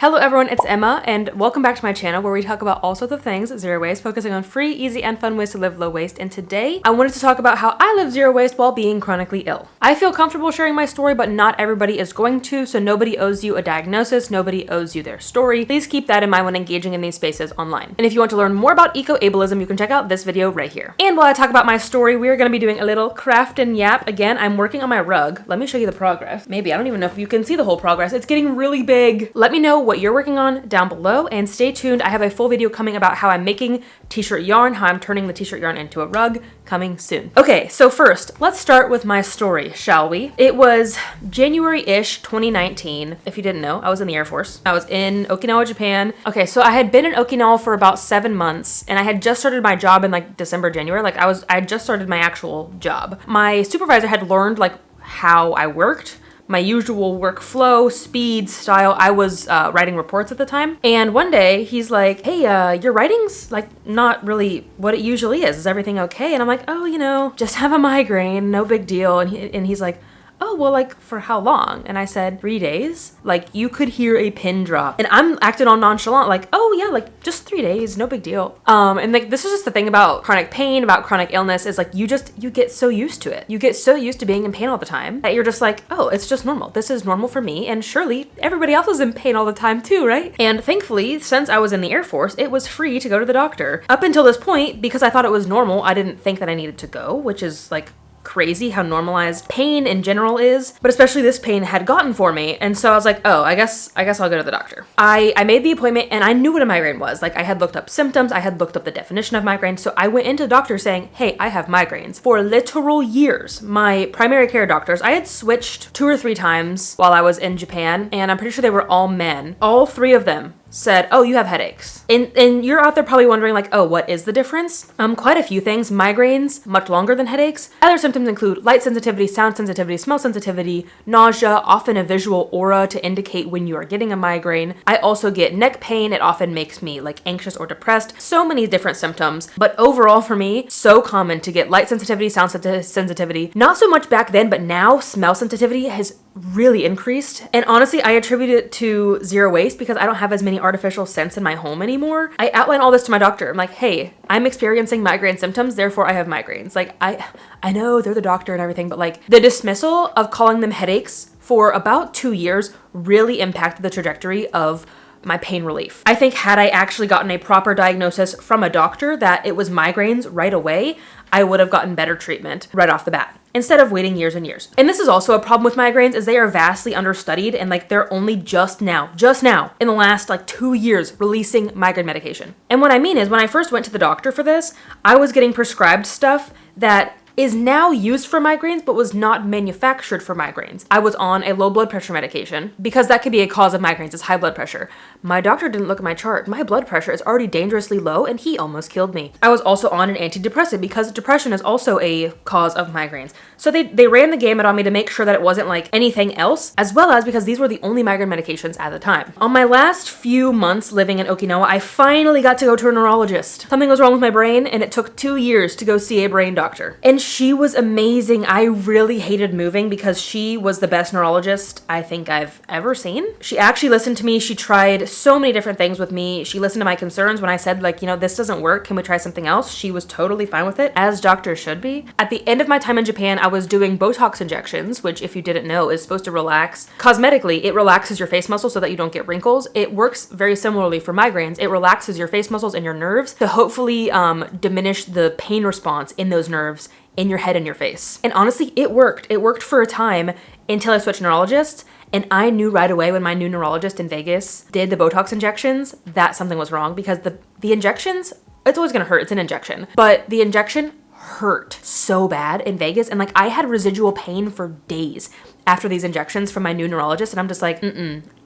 Hello everyone, it's Emma, and welcome back to my channel where we talk about all sorts of things zero waste, focusing on free, easy, and fun ways to live low waste. And today, I wanted to talk about how I live zero waste while being chronically ill. I feel comfortable sharing my story, but not everybody is going to, so nobody owes you a diagnosis, nobody owes you their story. Please keep that in mind when engaging in these spaces online. And if you want to learn more about eco-ableism, you can check out this video right here. And while I talk about my story, we are going to be doing a little craft and yap. Again, I'm working on my rug. Let me show you the progress. Maybe, I don't even know if you can see the whole progress. It's getting really big. Let me know what you're working on down below, and stay tuned. I have a full video coming about how I'm making t-shirt yarn, how I'm turning the t-shirt yarn into a rug, coming soon. Okay, so first, let's start with my story, shall we? It was January-ish 2019. If you didn't know, I was in the Air Force. I was in Okinawa, Japan. Okay, so I had been in Okinawa for about 7 months, and I had just started my job in like December, January. I had just started my actual job. My supervisor had learned like how I worked, my usual workflow, speed, style. I was writing reports at the time. And one day he's like, hey, your writing's like not really what it usually is. Is everything okay? And I'm like, oh, you know, just have a migraine, no big deal. And he's like, oh, well, like, for how long? And I said, 3 days. Like, you could hear a pin drop. And I'm acting all nonchalant, like, oh yeah, like, just 3 days, no big deal. And like, this is just the thing about chronic pain, about chronic illness, is like, you get so used to it. You get so used to being in pain all the time that you're just like, oh, it's just normal. This is normal for me, and surely everybody else is in pain all the time too, right? And thankfully, since I was in the Air Force, it was free to go to the doctor. Up until this point, because I thought it was normal, I didn't think that I needed to go, which is like, crazy how normalized pain in general is, but especially this pain had gotten for me. And so I was like, oh, I guess I'll go to the doctor. I made the appointment and I knew what a migraine was. Like, I had looked up symptoms, I had looked up the definition of migraine. So I went into the doctor saying, hey, I have migraines. For literal years, my primary care doctors, I had switched 2 or 3 times while I was in Japan, and I'm pretty sure they were all men. All 3 of them said, oh, you have headaches. And you're out there probably wondering like, oh, what is the difference? Quite a few things. Migraines, much longer than headaches. Other symptoms include light sensitivity, sound sensitivity, smell sensitivity, nausea, often a visual aura to indicate when you are getting a migraine. I also get neck pain. It often makes me like anxious or depressed. So many different symptoms. But overall for me, so common to get light sensitivity, sound sensitivity. Not so much back then, but now smell sensitivity has really increased. And honestly, I attribute it to zero waste because I don't have as many artificial scents in my home anymore. I outline all this to my doctor. I'm like, hey, I'm experiencing migraine symptoms, therefore I have migraines. Like, I know they're the doctor and everything, but like the dismissal of calling them headaches for about 2 years really impacted the trajectory of my pain relief. I think had I actually gotten a proper diagnosis from a doctor that it was migraines right away, I would have gotten better treatment right off the bat, instead of waiting years and years. And this is also a problem with migraines, is they are vastly understudied, and like they're only just now, in the last like 2 years, releasing migraine medication. And what I mean is, when I first went to the doctor for this, I was getting prescribed stuff that is now used for migraines, but was not manufactured for migraines. I was on a low blood pressure medication because that could be a cause of migraines, is high blood pressure. My doctor didn't look at my chart. My blood pressure is already dangerously low and he almost killed me. I was also on an antidepressant because depression is also a cause of migraines. So they ran the gamut on me to make sure that it wasn't like anything else, as well as because these were the only migraine medications at the time. On my last few months living in Okinawa, I finally got to go to a neurologist. Something was wrong with my brain and it took 2 years to go see a brain doctor. And she was amazing. I really hated moving because she was the best neurologist I think I've ever seen. She actually listened to me. She tried so many different things with me. She listened to my concerns when I said like, you know, this doesn't work. Can we try something else? She was totally fine with it, as doctors should be. At the end of my time in Japan, I was doing Botox injections, which if you didn't know is supposed to relax. Cosmetically, it relaxes your face muscles so that you don't get wrinkles. It works very similarly for migraines. It relaxes your face muscles and your nerves to hopefully diminish the pain response in those nerves in your head and your face. And honestly, it worked. It worked for a time until I switched neurologists. And I knew right away when my new neurologist in Vegas did the Botox injections that something was wrong, because the injections, it's always gonna hurt, it's an injection. But the injection hurt so bad in Vegas, and like I had residual pain for days after these injections from my new neurologist, and I'm just like,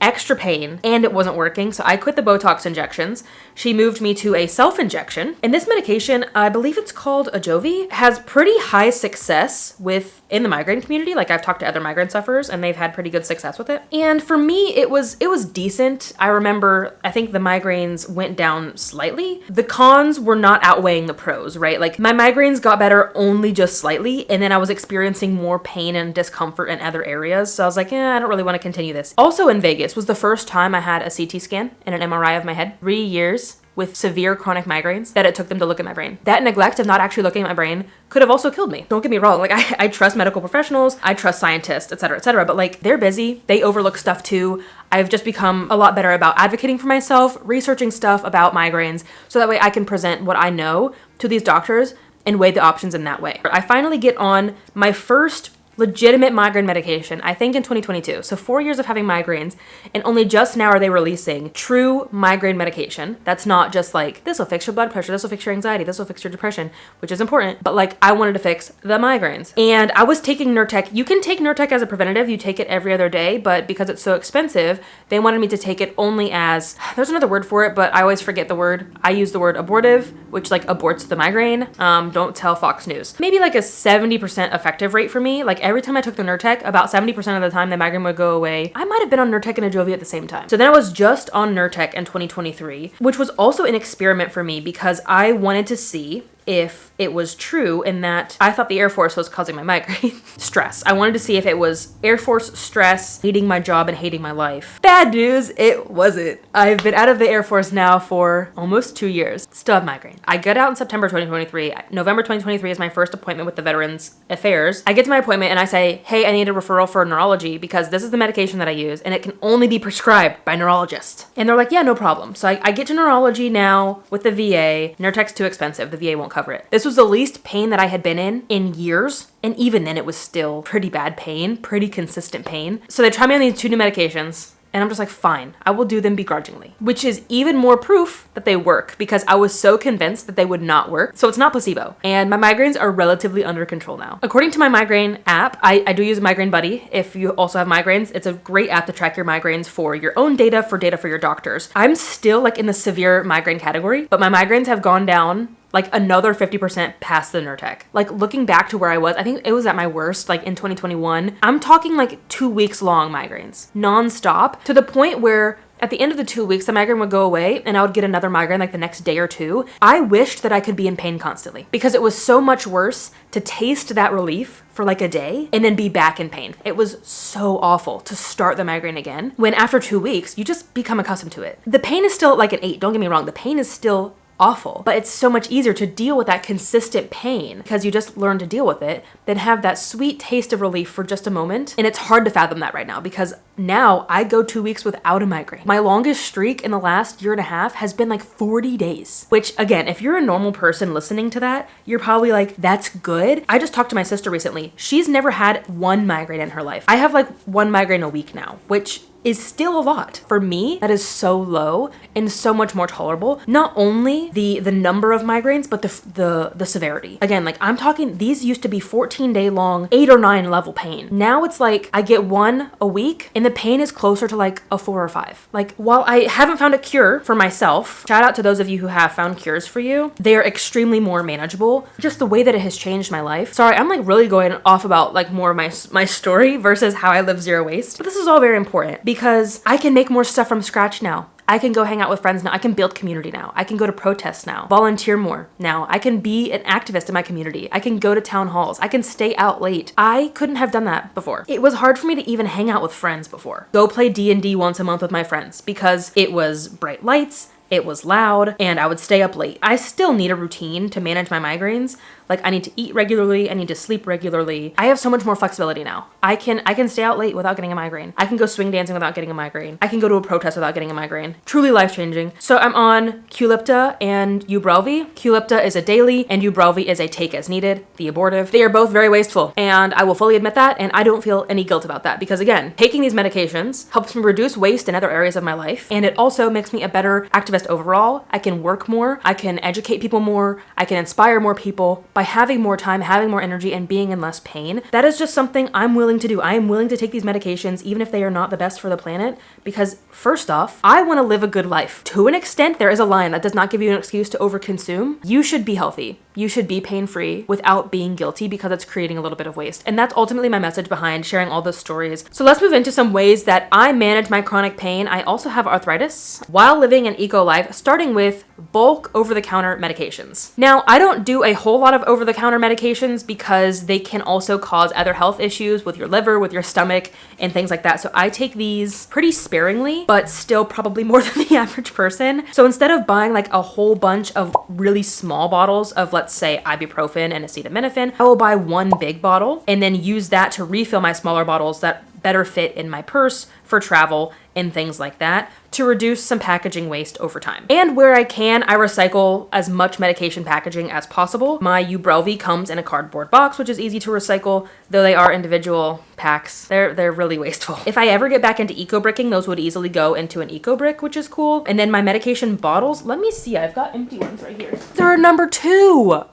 extra pain, and it wasn't working, so I quit the Botox injections. She moved me to a self-injection, and this medication, I believe it's called Ajovy, has pretty high success in the migraine community. Like, I've talked to other migraine sufferers, and they've had pretty good success with it. And for me, it was decent. I remember, I think the migraines went down slightly. The cons were not outweighing the pros, right? Like, my migraines got better only just slightly, and then I was experiencing more pain and discomfort and other other areas. So I was like, I don't really want to continue this. Also in Vegas was the first time I had a CT scan and an MRI of my head. 3 years with severe chronic migraines that it took them to look at my brain. That neglect of not actually looking at my brain could have also killed me. Don't get me wrong. Like I trust medical professionals, I trust scientists, et cetera, but like they're busy. They overlook stuff too. I've just become a lot better about advocating for myself, researching stuff about migraines, so that way I can present what I know to these doctors and weigh the options in that way. I finally get on my first legitimate migraine medication, I think in 2022. So 4 years of having migraines, and only just now are they releasing true migraine medication. That's not just like, this will fix your blood pressure, this will fix your anxiety, this will fix your depression, which is important, but like I wanted to fix the migraines. And I was taking Nurtec. You can take Nurtec as a preventative, you take it every other day, but because it's so expensive, they wanted me to take it only as, there's another word for it, but I always forget the word. I use the word abortive, which like aborts the migraine. Don't tell Fox News. Maybe like a 70% effective rate for me. Like every time I took the Nurtec, about 70% of the time the migraine would go away. I might have been on Nurtec and Ajovy at the same time. So then I was just on Nurtec in 2023, which was also an experiment for me because I wanted to see if it was true in that I thought the Air Force was causing my migraine. Stress. I wanted to see if it was Air Force stress, hating my job and hating my life. Bad news, it wasn't. I've been out of the Air Force now for almost 2 years. Still have migraine. I get out in September 2023. November 2023 is my first appointment with the Veterans Affairs. I get to my appointment and I say, hey, I need a referral for neurology because this is the medication that I use and it can only be prescribed by a neurologist. And they're like, yeah, no problem. So I get to neurology now with the VA. Nurtec's too expensive. The VA won't cover it. This was the least pain that I had been in years. And even then it was still pretty bad pain, pretty consistent pain. So they try me on these 2 new medications. And I'm just like, fine, I will do them begrudgingly, which is even more proof that they work because I was so convinced that they would not work. So it's not placebo. And my migraines are relatively under control now. According to my migraine app, I do use Migraine Buddy. If you also have migraines, it's a great app to track your migraines for your own data for your doctors. I'm still like in the severe migraine category, but my migraines have gone down like another 50% past the Nurtec. Like looking back to where I was, I think it was at my worst, like in 2021. I'm talking like 2 weeks long migraines, nonstop, to the point where at the end of the 2 weeks, the migraine would go away and I would get another migraine like the next day or two. I wished that I could be in pain constantly because it was so much worse to taste that relief for like a day and then be back in pain. It was so awful to start the migraine again when after 2 weeks, you just become accustomed to it. The pain is still like an 8, don't get me wrong. The pain is still awful, but it's so much easier to deal with that consistent pain because you just learn to deal with it than have that sweet taste of relief for just a moment. And it's hard to fathom that right now because now I go 2 weeks without a migraine. My longest streak in the last year and a half has been like 40 days, which again, if you're a normal person listening to that, you're probably like, that's good. I just talked to my sister recently. She's never had 1 migraine in her life. I have like 1 migraine a week now, which is still a lot. For me, that is so low and so much more tolerable. Not only the number of migraines, but the severity. Again, like I'm talking, these used to be 14-day long, 8 or 9 level pain. Now it's like I get 1 a week and the pain is closer to like a 4 or 5. Like while I haven't found a cure for myself, shout out to those of you who have found cures for you, they are extremely more manageable. Just the way that it has changed my life. Sorry, I'm like really going off about like more of my story versus how I live zero waste. But this is all very important because I can make more stuff from scratch now. I can go hang out with friends now. I can build community now. I can go to protests now, volunteer more now. I can be an activist in my community. I can go to town halls. I can stay out late. I couldn't have done that before. It was hard for me to even hang out with friends before. Go play D&D once a month with my friends because it was bright lights, it was loud, and I would stay up late. I still need a routine to manage my migraines. Like I need to eat regularly, I need to sleep regularly. I have so much more flexibility now. I can stay out late without getting a migraine. I can go swing dancing without getting a migraine. I can go to a protest without getting a migraine. Truly life-changing. So I'm on Qulipta and Ubrelvy. Qulipta is a daily and Ubrelvy is a take as needed, the abortive. They are both very wasteful and I will fully admit that and I don't feel any guilt about that because again, taking these medications helps me reduce waste in other areas of my life and it also makes me a better activist overall. I can work more, I can educate people more, I can inspire more people by having more time, having more energy, and being in less pain. That is just something I'm willing to do. I am willing to take these medications, even if they are not the best for the planet, because first off, I want to live a good life. To an extent, there is a line that does not give you an excuse to overconsume. You should be healthy. You should be pain-free without being guilty because it's creating a little bit of waste. And that's ultimately my message behind sharing all those stories. So let's move into some ways that I manage my chronic pain. I also have arthritis. While living an eco life, starting with bulk over-the-counter medications. Now, I don't do a whole lot of over-the-counter medications because they can also cause other health issues with your liver, with your stomach, and things like that. So I take these pretty sparingly, but still probably more than the average person. So instead of buying like a whole bunch of really small bottles of, let's say, ibuprofen and acetaminophen, I will buy one big bottle and then use that to refill my smaller bottles that better fit in my purse for travel and things like that, to reduce some packaging waste over time. And where I can, I recycle as much medication packaging as possible. My Ubrelvy comes in a cardboard box, which is easy to recycle, though they are individual packs. They're really wasteful. If I ever get back into eco-bricking, those would easily go into an eco-brick, which is cool. And then my medication bottles, let me see, I've got empty ones right here. They're number 2.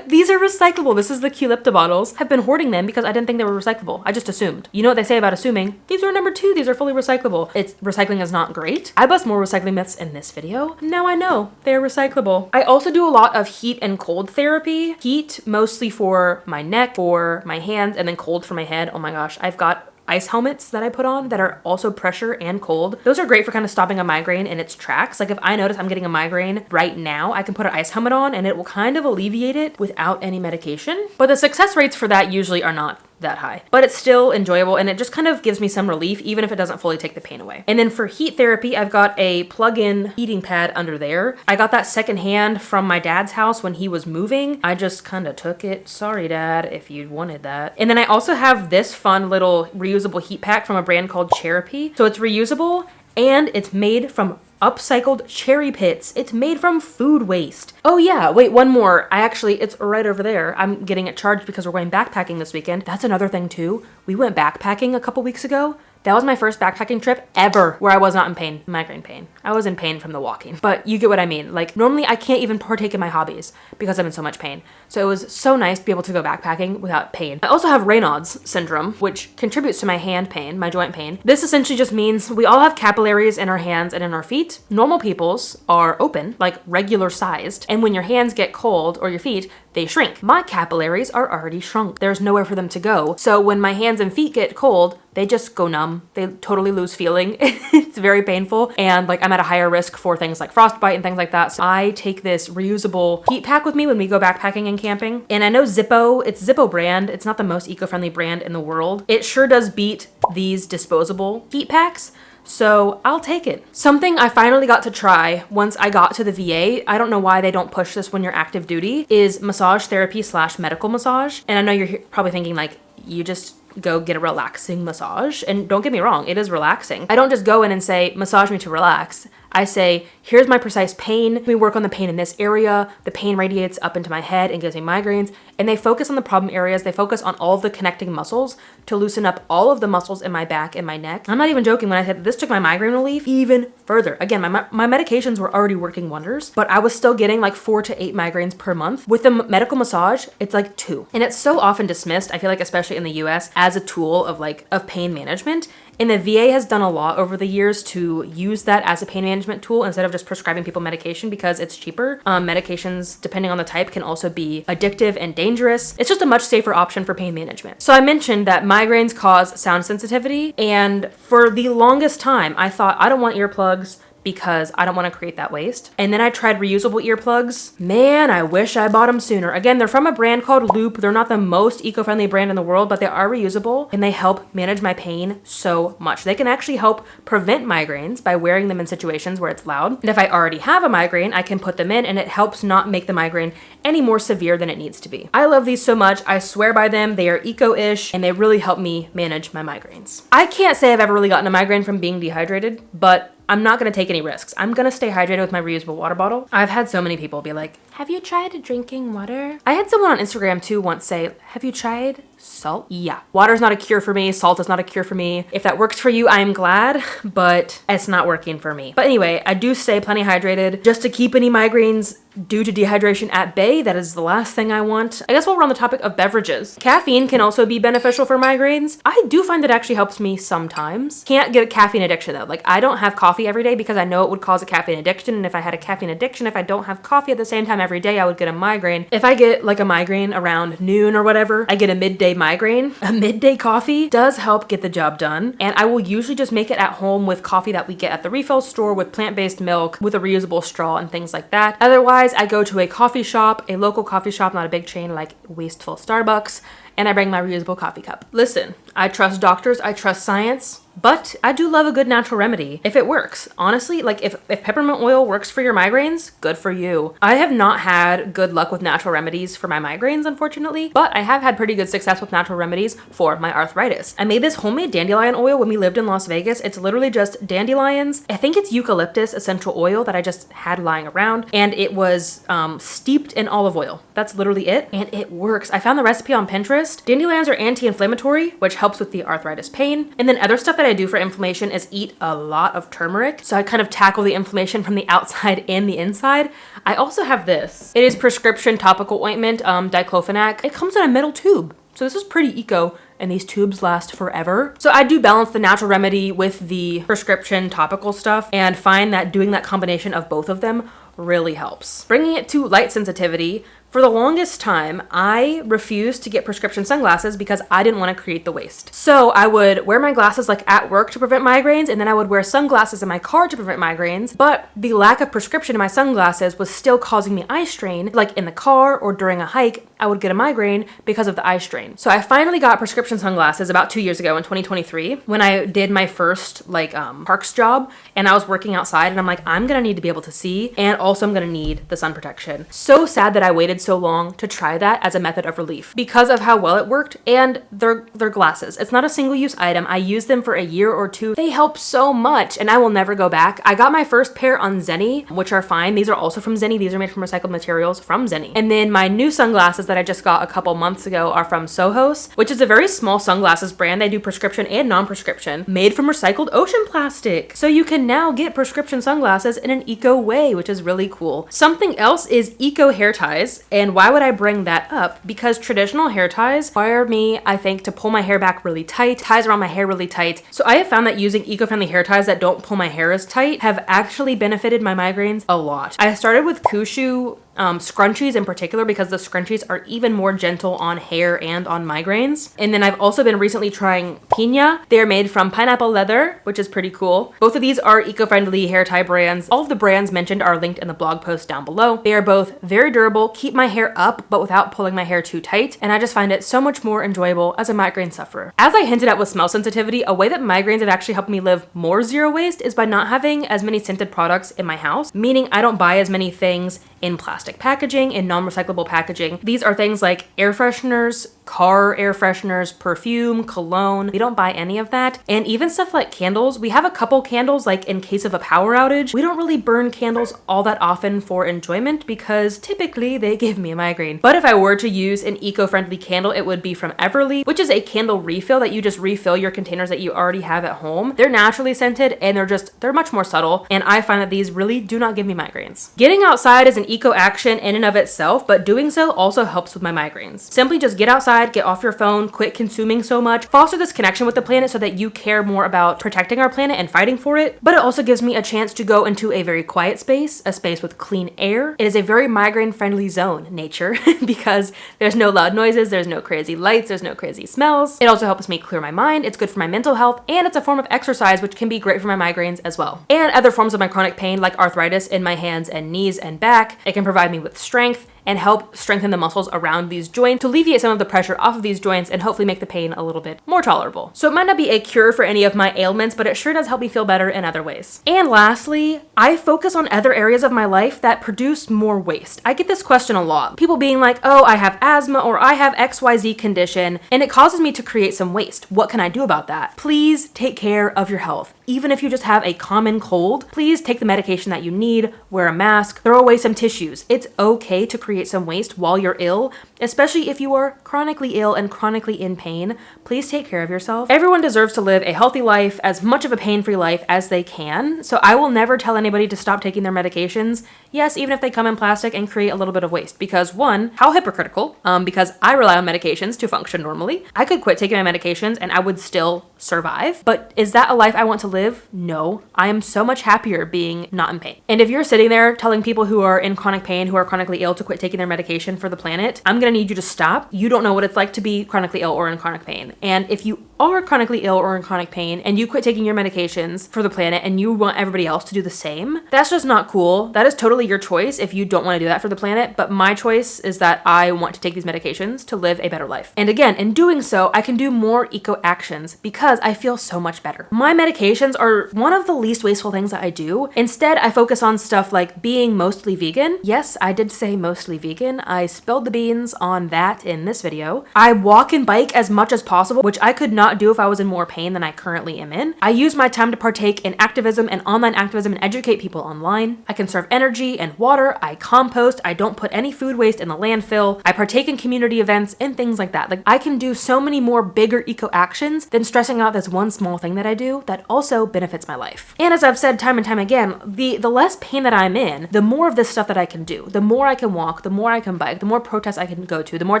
These are recyclable. This is the Qlipta bottles. I've been hoarding them because I didn't think they were recyclable. I just assumed. You know what they say about assuming? These are number 2. These are fully recyclable. Recycling is not great. I bust more recycling myths in this video. Now I know they're recyclable. I also do a lot of heat and cold therapy. Heat mostly for my neck, for my hands, and then cold for my head. Oh my gosh, I've got ice helmets that I put on that are also pressure and cold. Those are great for kind of stopping a migraine in its tracks. Like if I notice I'm getting a migraine right now, I can put an ice helmet on and it will kind of alleviate it without any medication. But the success rates for that usually are not that high, but it's still enjoyable and it just kind of gives me some relief even if it doesn't fully take the pain away. And then for heat therapy, I've got a plug-in heating pad under there. I got that secondhand from my dad's house when he was moving. I just kind of took it. Sorry, Dad, if you wanted that. And then I also have this fun little reusable heat pack from a brand called Cherry. So it's reusable and it's made from upcycled cherry pits. It's made from food waste. Oh yeah, wait, one more. It's right over there. I'm getting it charged because we're going backpacking this weekend. That's another thing too. We went backpacking a couple weeks ago. That was my first backpacking trip ever where I was not in pain, migraine pain. I was in pain from the walking, but you get what I mean. Like normally I can't even partake in my hobbies because I'm in so much pain. So it was so nice to be able to go backpacking without pain. I also have Raynaud's syndrome, which contributes to my hand pain, my joint pain. This essentially just means we all have capillaries in our hands and in our feet. Normal people's are open, like regular sized. And when your hands get cold or your feet, they shrink. My capillaries are already shrunk. There's nowhere for them to go. So when my hands and feet get cold, they just go numb. They totally lose feeling. It's very painful. And like I'm at a higher risk for things like frostbite and things like that. So I take this reusable heat pack with me when we go backpacking and camping. And I know Zippo, it's Zippo brand. It's not the most eco-friendly brand in the world. It sure does beat these disposable heat packs. So I'll take it. Something I finally got to try once I got to the VA, I don't know why they don't push this when you're active duty, is massage therapy / medical massage. And I know you're probably thinking like, you just go get a relaxing massage. And don't get me wrong, it is relaxing. I don't just go in and say, massage me to relax. I say, here's my precise pain. We work on the pain in this area. The pain radiates up into my head and gives me migraines. And they focus on the problem areas. They focus on all of the connecting muscles to loosen up all of the muscles in my back and my neck. I'm not even joking when I said this took my migraine relief even further. Again, my medications were already working wonders, but I was still getting like 4 to 8 migraines per month. With the medical massage, it's like 2. And it's so often dismissed, I feel like especially in the US, as a tool of pain management. And the VA has done a lot over the years to use that as a pain management tool instead of just prescribing people medication because it's cheaper. Medications, depending on the type, can also be addictive and dangerous. It's just a much safer option for pain management. So I mentioned that migraines cause sound sensitivity, and for the longest time, I thought I don't want earplugs because I don't want to create that waste. And then I tried reusable earplugs. Man, I wish I bought them sooner. Again, they're from a brand called Loop. They're not the most eco-friendly brand in the world, but they are reusable and they help manage my pain so much. They can actually help prevent migraines by wearing them in situations where it's loud. And if I already have a migraine, I can put them in and it helps not make the migraine any more severe than it needs to be. I love these so much. I swear by them. They are eco-ish and they really help me manage my migraines. I can't say I've ever really gotten a migraine from being dehydrated, but I'm not gonna take any risks. I'm gonna stay hydrated with my reusable water bottle. I've had so many people be like, have you tried drinking water? I had someone on Instagram too once say, have you tried salt? Yeah, water's not a cure for me. Salt is not a cure for me. If that works for you, I'm glad, but it's not working for me. But anyway, I do stay plenty hydrated just to keep any migraines due to dehydration at bay. That is the last thing I want. I guess while we're on the topic of beverages, caffeine can also be beneficial for migraines. I do find it actually helps me sometimes. Can't get a caffeine addiction though. Like I don't have coffee every day because I know it would cause a caffeine addiction. And if I had a caffeine addiction, if I don't have coffee at the same time every day, I would get a migraine. If I get like a migraine around noon or whatever, I get a midday migraine. A midday coffee does help get the job done. And I will usually just make it at home with coffee that we get at the refill store with plant-based milk, with a reusable straw and things like that. Otherwise, I go to a coffee shop, a local coffee shop, not a big chain like wasteful Starbucks, and I bring my reusable coffee cup. Listen, I trust doctors, I trust science, but I do love a good natural remedy if it works. Honestly, like if peppermint oil works for your migraines, good for you. I have not had good luck with natural remedies for my migraines, unfortunately, but I have had pretty good success with natural remedies for my arthritis. I made this homemade dandelion oil when we lived in Las Vegas. It's literally just dandelions. I think it's eucalyptus essential oil that I just had lying around, and it was steeped in olive oil. That's literally it, and it works. I found the recipe on Pinterest. Dandelions are anti-inflammatory, which helps with the arthritis pain, and then other stuff that I do for inflammation is eat a lot of turmeric. So I kind of tackle the inflammation from the outside and the inside. I also have this. It is prescription topical ointment, diclofenac. It comes in a metal tube. So this is pretty eco, and these tubes last forever. So I do balance the natural remedy with the prescription topical stuff and find that doing that combination of both of them really helps. Bringing it to light sensitivity, for the longest time, I refused to get prescription sunglasses because I didn't want to create the waste. So I would wear my glasses like at work to prevent migraines, and then I would wear sunglasses in my car to prevent migraines. But the lack of prescription in my sunglasses was still causing me eye strain. Like in the car or during a hike, I would get a migraine because of the eye strain. So I finally got prescription sunglasses about 2 years ago in 2023 when I did my first parks job, and I was working outside, and I'm like, I'm gonna need to be able to see, and also I'm gonna need the sun protection. So sad that I waited so long to try that as a method of relief because of how well it worked, and they're glasses. It's not a single-use item. I used them for a year or two. They help so much, and I will never go back. I got my first pair on Zenny, which are fine. These are also from Zenny. These are made from recycled materials from Zenny. And then my new sunglasses that I just got a couple months ago are from Sohos, which is a very small sunglasses brand. They do prescription and non-prescription, made from recycled ocean plastic. So you can now get prescription sunglasses in an eco way, which is really cool. Something else is eco hair ties. And why would I bring that up? Because traditional hair ties require me, I think, to pull my hair back really tight, ties around my hair really tight. So I have found that using eco-friendly hair ties that don't pull my hair as tight have actually benefited my migraines a lot. I started with Kushu scrunchies in particular because the scrunchies are even more gentle on hair and on migraines. And then I've also been recently trying Pina. They're made from pineapple leather, which is pretty cool. Both of these are eco-friendly hair tie brands. All of the brands mentioned are linked in the blog post down below. They are both very durable, keep my hair up, but without pulling my hair too tight. And I just find it so much more enjoyable as a migraine sufferer. As I hinted at with smell sensitivity, a way that migraines have actually helped me live more zero waste is by not having as many scented products in my house, meaning I don't buy as many things in plastic packaging, in non-recyclable packaging. These are things like air fresheners, car air fresheners, perfume, cologne. We don't buy any of that. And even stuff like candles. We have a couple candles like in case of a power outage. We don't really burn candles all that often for enjoyment because typically they give me a migraine. But if I were to use an eco-friendly candle, it would be from Everly, which is a candle refill that you just refill your containers that you already have at home. They're naturally scented and they're much more subtle. And I find that these really do not give me migraines. Getting outside is an eco action in and of itself, but doing so also helps with my migraines. Simply just get outside, get off your phone, quit consuming so much, foster this connection with the planet so that you care more about protecting our planet and fighting for it. But it also gives me a chance to go into a very quiet space, a space with clean air. It is a very migraine friendly zone, nature, because there's no loud noises, there's no crazy lights, there's no crazy smells. It also helps me clear my mind, it's good for my mental health, and it's a form of exercise which can be great for my migraines as well. And other forms of my chronic pain like arthritis in my hands and knees and back. It can provide me with strength and help strengthen the muscles around these joints to alleviate some of the pressure off of these joints and hopefully make the pain a little bit more tolerable. So it might not be a cure for any of my ailments, but it sure does help me feel better in other ways. And lastly, I focus on other areas of my life that produce more waste. I get this question a lot. People being like, oh, I have asthma or I have XYZ condition, and it causes me to create some waste. What can I do about that? Please take care of your health. Even if you just have a common cold, please take the medication that you need, wear a mask, throw away some tissues. It's okay to create create some waste while you're ill, especially if you are chronically ill and chronically in pain. Please take care of yourself. Everyone deserves to live a healthy life, as much of a pain-free life as they can. So I will never tell anybody to stop taking their medications. Yes, even if they come in plastic and create a little bit of waste, because one, how hypocritical, because I rely on medications to function normally. I could quit taking my medications and I would still survive. But is that a life I want to live? No. I am so much happier being not in pain. And if you're sitting there telling people who are in chronic pain, who are chronically ill, to quit taking their medication for the planet, I'm gonna need you to stop. You don't know what it's like to be chronically ill or in chronic pain. And if you are chronically ill or in chronic pain and you quit taking your medications for the planet and you want everybody else to do the same, that's just not cool. That is totally your choice if you don't want to do that for the planet. But my choice is that I want to take these medications to live a better life. And again, in doing so, I can do more eco actions because I feel so much better. My medications are one of the least wasteful things that I do. Instead, I focus on stuff like being mostly vegan. Yes, I did say mostly vegan. I spilled the beans on that in this video. I walk and bike as much as possible, which I could not do if I was in more pain than I currently am in. I use my time to partake in activism and online activism and educate people online. I conserve energy and water. I compost. I don't put any food waste in the landfill. I partake in community events and things like that. Like, I can do so many more bigger eco actions than stressing out this one small thing that I do that also benefits my life. And as I've said time and time again, the less pain that I'm in, the more of this stuff that I can do. The more I can walk, the more I can bike, the more protests I can go to, the more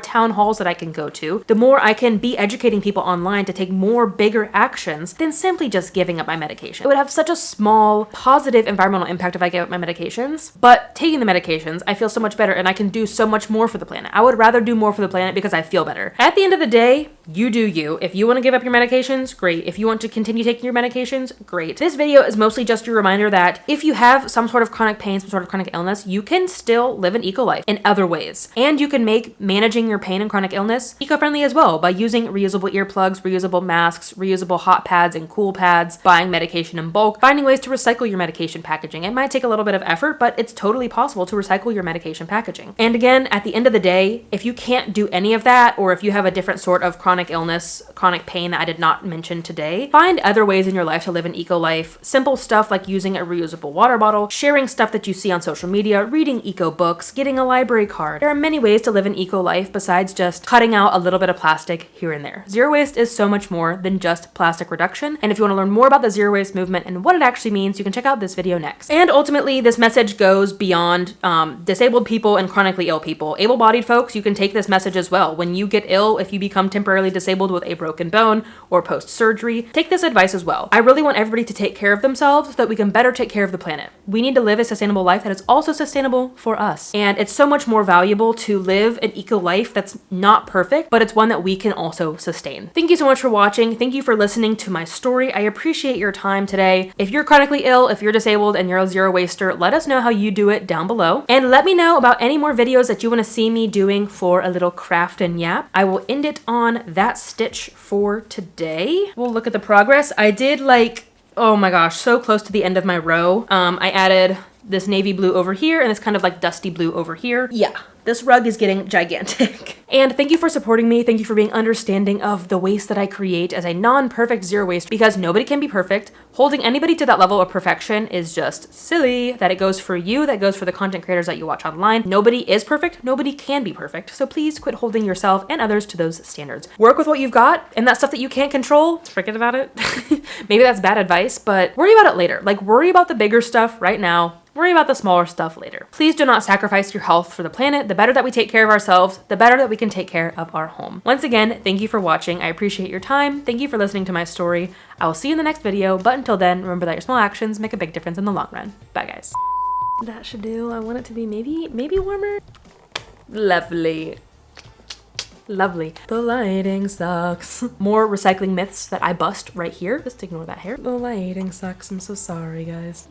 town halls that I can go to, the more I can be educating people online to take more bigger actions than simply just giving up my medication. It would have such a small positive environmental impact if I gave up my medications, but taking the medications, I feel so much better and I can do so much more for the planet. I would rather do more for the planet because I feel better. At the end of the day, you do you. If you want to give up your medications, great. If you want to continue taking your medications, great. This video is mostly just a reminder that if you have some sort of chronic pain, some sort of chronic illness, you can still live an eco life in other ways. And you can make managing your pain and chronic illness eco-friendly as well by using reusable earplugs, reusable masks, reusable hot pads and cool pads, buying medication in bulk, finding ways to recycle your medication packaging. It might take a little bit of effort, but it's totally possible to recycle your medication packaging. And again, at the end of the day, if you can't do any of that, or if you have a different sort of chronic illness, chronic pain that I did not mention today, find other ways in your life to live an eco life. Simple stuff like using a reusable water bottle, sharing stuff that you see on social media, reading eco books, getting a library card. There are many ways to live an eco life besides just cutting out a little bit of plastic here and there. Zero waste is so much more than just plastic reduction. And if you want to learn more about the zero waste movement and what it actually means, you can check out this video next. And ultimately, this message goes beyond disabled people and chronically ill people. Able-bodied folks, you can take this message as well. When you get ill, if you become temporarily disabled with a broken bone or post-surgery, take this advice as well. I really want everybody to take care of themselves so that we can better take care of the planet. We need to live a sustainable life that is also sustainable for us. And it's so much more valuable to live an eco life that's not perfect, but it's one that we can also sustain. Thank you so much for watching. Thank you for listening to my story. I appreciate your time today. If you're chronically ill, if you're disabled and you're a zero waster, let us know how you do it down below. And let me know about any more videos that you want to see me doing for a little craft and yap. I will end it on that stitch for today. We'll look at the progress. I did oh my gosh, so close to the end of my row. I added this navy blue over here and this kind of like dusty blue over here. Yeah. This rug is getting gigantic. And thank you for supporting me. Thank you for being understanding of the waste that I create as a non-perfect zero waste, because nobody can be perfect. Holding anybody to that level of perfection is just silly. That it goes for you, that goes for the content creators that you watch online. Nobody is perfect. Nobody can be perfect. So please quit holding yourself and others to those standards. Work with what you've got, and that stuff that you can't control, forget about it. Maybe that's bad advice, but worry about it later. Like, worry about the bigger stuff right now. Worry about the smaller stuff later. Please do not sacrifice your health for the planet. The better that we take care of ourselves, the better that we can take care of our home. Once again, thank you for watching. I appreciate your time. Thank you for listening to my story. I will see you in the next video, but until then, remember that your small actions make a big difference in the long run. Bye, guys. That should do. I want it to be maybe warmer. Lovely. Lovely. The lighting sucks. More recycling myths that I bust right here. Just ignore that hair. The lighting sucks. I'm so sorry, guys.